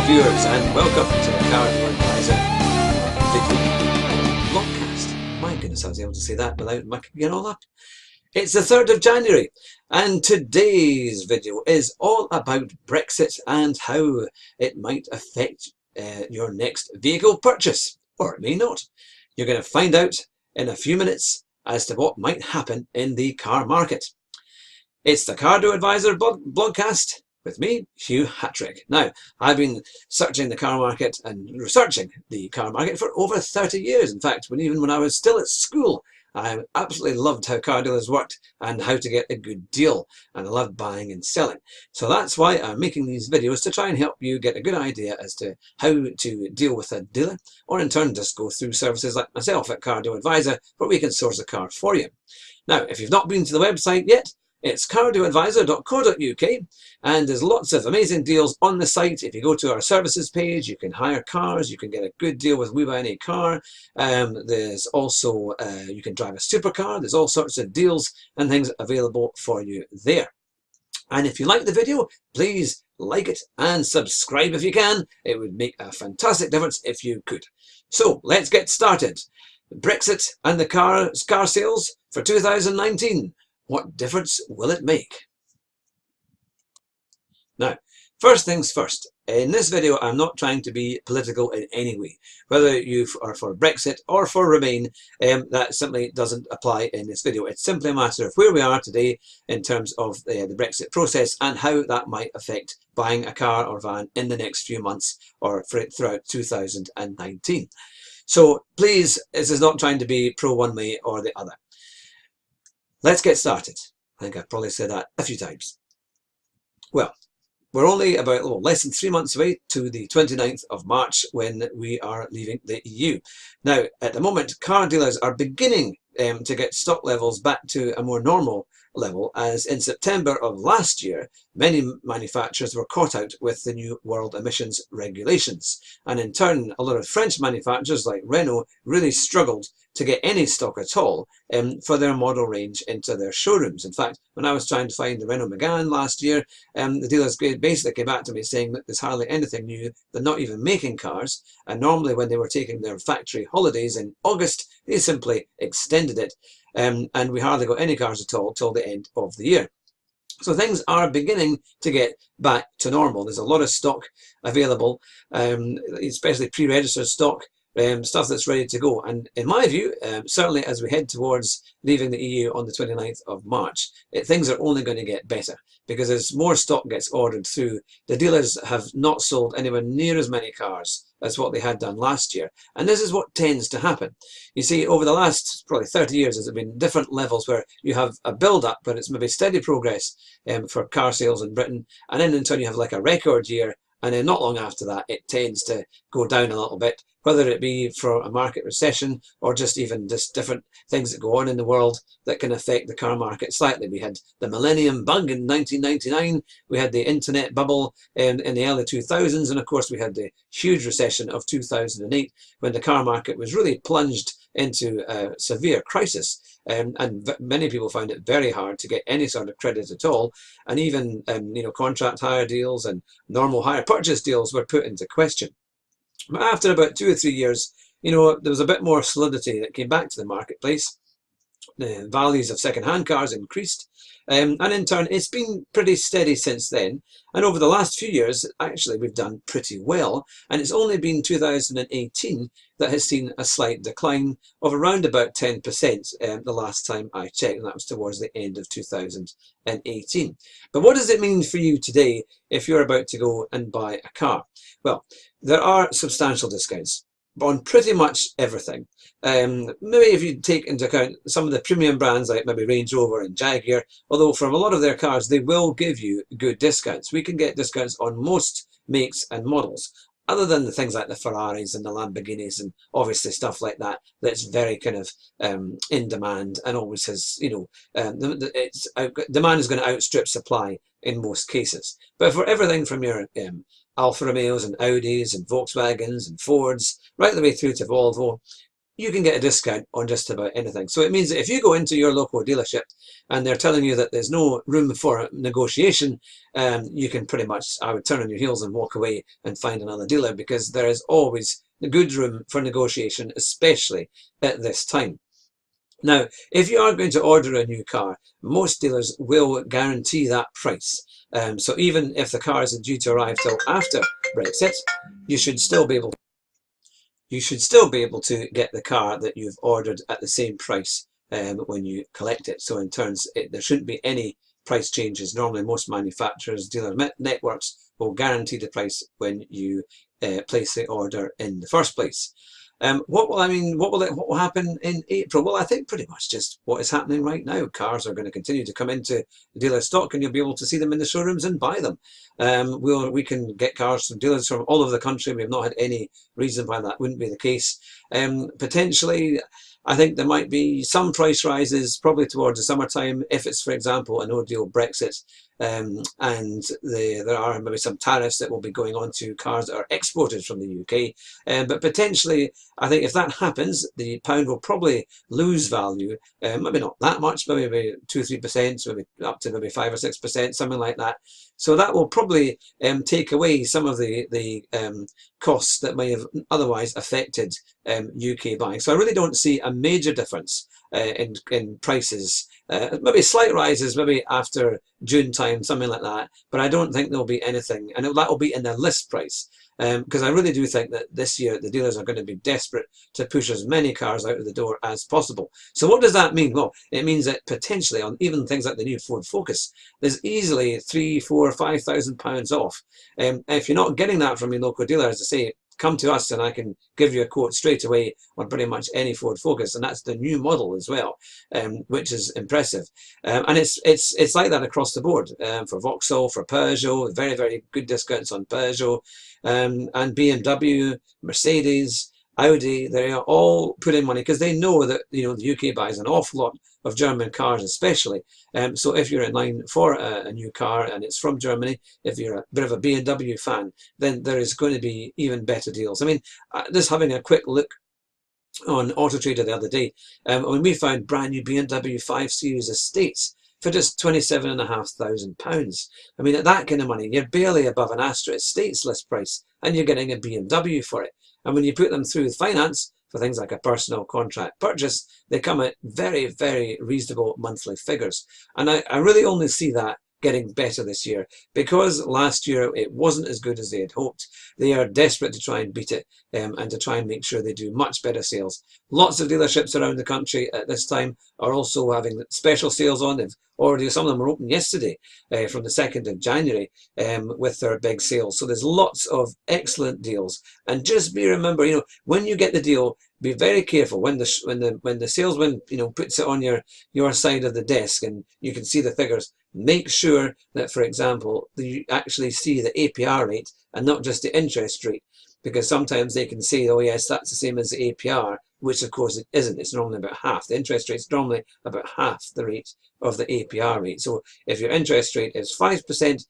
viewers, and welcome to the Car Advisor Videocast. My goodness, I was able to say that without mucking it all up. It's the 3rd of January, and today's video is all about Brexit and how it might affect your next vehicle purchase, or it may not. You're going to find out in a few minutes as to what might happen in the car market. It's the Car Advisor blogcast with me, Hugh Hattrick. Now, I've been searching the car market and researching the car market for over 30 years. In fact, even when I was still at school, I absolutely loved how car dealers worked and how to get a good deal. And I loved buying and selling. So that's why I'm making these videos, to try and help you get a good idea as to how to deal with a dealer, or in turn just go through services like myself at Car Advisor, where we can source a car for you. Now, if you've not been to the website yet, it's cardoadvisor.co.uk, and there's lots of amazing deals on the site. If you go to our services page, you can hire cars, you can get a good deal with We Buy Any Car. There's also, you can drive a supercar. There's all sorts of deals and things available for you there. And if you like the video, please like it and subscribe if you can. It would make a fantastic difference if you could. So let's get started. Brexit and the car sales for 2019. What difference will it make? Now, first things first. In this video, I'm not trying to be political in any way. Whether you are for Brexit or for Remain, that simply doesn't apply in this video. It's simply a matter of where we are today in terms of the Brexit process and how that might affect buying a car or van in the next few months or throughout 2019. So please, this is not trying to be pro one way or the other. Let's get started. I think I've probably said that a few times. Well, we're only about less than 3 months away to the 29th of March when we are leaving the EU. Now, at the moment, car dealers are beginning to get stock levels back to a more normal level, as in September of last year, many manufacturers were caught out with the new world emissions regulations. And in turn, a lot of French manufacturers like Renault really struggled to get any stock at all for their model range into their showrooms. In fact, when I was trying to find the Renault Megane last year, the dealers basically came back to me saying that there's hardly anything new. They're not even making cars. And normally when they were taking their factory holidays in August, they simply extended it. And we hardly got any cars at all till the end of the year. So things are beginning to get back to normal. There's a lot of stock available, especially pre-registered stock. Stuff that's ready to go. And in my view, certainly as we head towards leaving the EU on the 29th of March, things are only going to get better, because as more stock gets ordered through, the dealers have not sold anywhere near as many cars as what they had done last year. And this is what tends to happen. You see, over the last probably 30 years, there's been different levels where you have a build-up, but it's maybe steady progress for car sales in Britain, and then in turn you have like a record year, and then not long after that it tends to go down a little bit, whether it be for a market recession or just different things that go on in the world that can affect the car market slightly. We had the millennium bug in 1999, we had the internet bubble in the early 2000s, and of course we had the huge recession of 2008 when the car market was really plunged into a severe crisis. And many people found it very hard to get any sort of credit at all, and even contract hire deals and normal hire purchase deals were put into question. But after about 2 or 3 years, there was a bit more solidity that came back to the marketplace. The values of second-hand cars increased, and in turn it's been pretty steady since then. And over the last few years, actually, we've done pretty well, and it's only been 2018 that has seen a slight decline of around about 10% the last time I checked, and that was towards the end of 2018. But what does it mean for you today if you're about to go and buy a car? Well, there are substantial discounts on pretty much everything. Maybe if you take into account some of the premium brands like maybe Range Rover and Jaguar, although from a lot of their cars they will give you good discounts. We can get discounts on most makes and models, other than the things like the Ferraris and the Lamborghinis and obviously stuff like that that's very kind of in demand and always has, demand is going to outstrip supply in most cases. But for everything from your Alfa Romeos and Audis and Volkswagens and Fords, right the way through to Volvo, you can get a discount on just about anything. So it means that if you go into your local dealership and they're telling you that there's no room for negotiation, you can pretty much, I would turn on your heels and walk away and find another dealer, because there is always good room for negotiation, especially at this time. Now, if you are going to order a new car, most dealers will guarantee that price. So even if the car isn't due to arrive till after Brexit, you should still be able to get the car that you've ordered at the same price when you collect it. So in turns, there shouldn't be any price changes. Normally, most manufacturers, dealer networks will guarantee the price when you place the order in the first place. What will happen in April? Well, I think pretty much just what is happening right now. Cars are going to continue to come into the dealer stock, and you'll be able to see them in the showrooms and buy them. We can get cars from dealers from all over the country. We've not had any reason why that wouldn't be the case. Potentially, I think there might be some price rises probably towards the summertime if it's, for example, a no-deal Brexit, and there are maybe some tariffs that will be going on to cars that are exported from the UK. But potentially, I think if that happens, the pound will probably lose value. Maybe not that much, maybe 2-3%, maybe up to maybe 5 or 6%, something like that. So that will probably take away some of the costs that may have otherwise affected UK buying. So I really don't see a major difference in prices. Maybe slight rises, maybe after June time, something like that. But I don't think there'll be anything, and that will be in the list price. Because I really do think that this year the dealers are going to be desperate to push as many cars out of the door as possible. So what does that mean? Well, it means that potentially on even things like the new Ford Focus, there's easily £3,000, £4,000, £5,000 off. If you're not getting that from your local dealer, as I say, come to us and I can give you a quote straight away on pretty much any Ford Focus, and that's the new model as well, which is impressive. And it's like that across the board, for Vauxhall, for Peugeot, very, very good discounts on Peugeot, and BMW, Mercedes, Audi. They are all putting money because they know that the UK buys an awful lot of German cars, especially. So if you're in line for a new car and it's from Germany, if you're a bit of a BMW fan, then there is going to be even better deals. I mean, just having a quick look on Auto Trader the other day, when we found brand new BMW 5 Series Estates for just £27,500. I mean, at that kind of money, you're barely above an Astra Estates list price, and you're getting a BMW for it. And when you put them through finance for things like a personal contract purchase, they come at very, very reasonable monthly figures. And I really only see that getting better this year, because last year it wasn't as good as they had hoped. They are desperate to try and beat it, and to try and make sure they do much better sales. Lots of dealerships around the country at this time are also having special sales on. They've already, some of them were open yesterday, from the 2nd of January, with their big sales. So there's lots of excellent deals. And just remember, when you get the deal, be very careful when the salesman puts it on your side of the desk and you can see the figures. Make sure that, for example, you actually see the APR rate and not just the interest rate, because sometimes they can say, oh yes, that's the same as the APR, which of course it isn't. It's normally about half. The interest rate is normally about half the rate of the APR rate. So if your interest rate is 5%,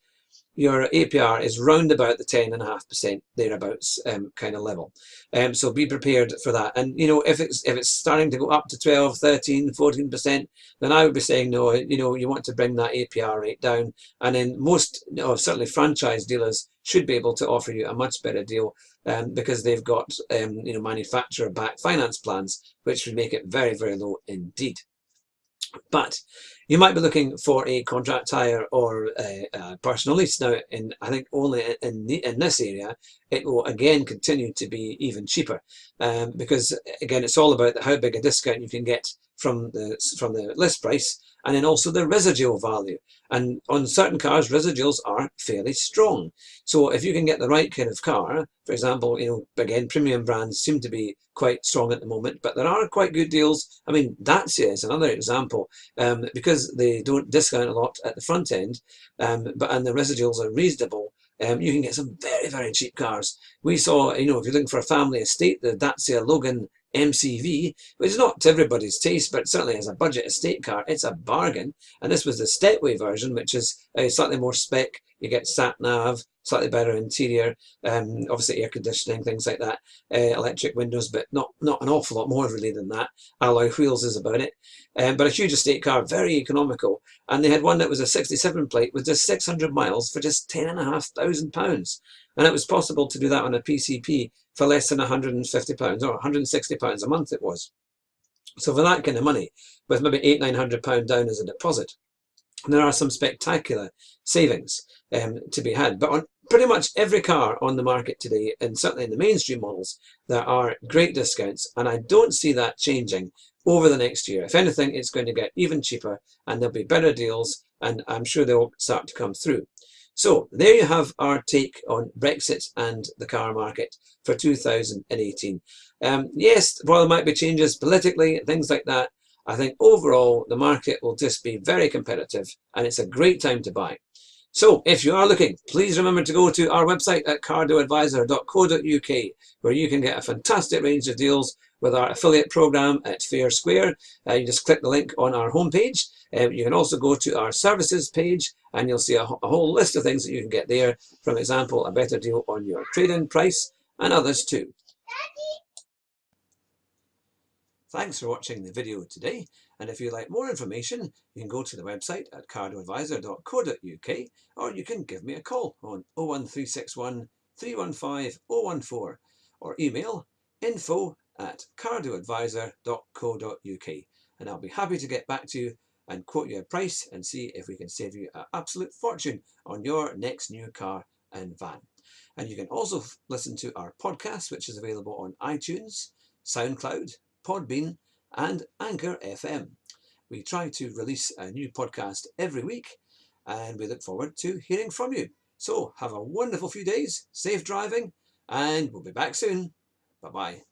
your APR is round about the 10.5% thereabouts kind of level. So be prepared for that. And if it's starting to go up to 12, 13, 14%, then I would be saying no. You want to bring that APR rate down. And then most, certainly franchise dealers should be able to offer you a much better deal, because they've got manufacturer-backed finance plans, which would make it very, very low indeed. But you might be looking for a contract hire or a personal lease. Now, I think only in this area, it will again continue to be even cheaper, because again, it's all about how big a discount you can get from the list price, and then also the residual value. And on certain cars, residuals are fairly strong. So if you can get the right kind of car, for example, again, premium brands seem to be quite strong at the moment, but there are quite good deals. I mean, Dacia is another example, because they don't discount a lot at the front end, and the residuals are reasonable. You can get some very, very cheap cars. We saw, if you're looking for a family estate, the Dacia Logan MCV, which is not to everybody's taste, but certainly as a budget estate car, it's a bargain. And this was the Stepway version, which is slightly more spec, You get sat nav, slightly better interior, obviously air conditioning, things like that, electric windows, but not an awful lot more really than that. Alloy wheels is about it. But a huge estate car, very economical. And they had one that was a 67 plate with just 600 miles for just £10,500. And it was possible to do that on a PCP for less than £150 or £160 a month it was. So for that kind of money, with maybe £800–900 down as a deposit, there are some spectacular savings to be had. But on pretty much every car on the market today, and certainly in the mainstream models, there are great discounts, and I don't see that changing over the next year. If anything, it's going to get even cheaper, and there'll be better deals, and I'm sure they'll start to come through. So there you have our take on Brexit and the car market for 2018. Yes, while there might be changes politically, things like that, I think overall the market will just be very competitive, and it's a great time to buy. So if you are looking, please remember to go to our website at cardoadvisor.co.uk, where you can get a fantastic range of deals with our affiliate program at Fair Square. You just click the link on our homepage. You can also go to our services page, and you'll see a whole list of things that you can get there. For example, a better deal on your trade-in price and others too. Thanks for watching the video today, and if you'd like more information, you can go to the website at cardoadvisor.co.uk, or you can give me a call on 01361 315 014 or email info@cardoadvisor.co.uk, and I'll be happy to get back to you and quote you a price and see if we can save you an absolute fortune on your next new car and van. And you can also listen to our podcast, which is available on iTunes, SoundCloud, Podbean and Anchor FM. We try to release a new podcast every week, and we look forward to hearing from you. So have a wonderful few days, safe driving, and we'll be back soon. Bye-bye.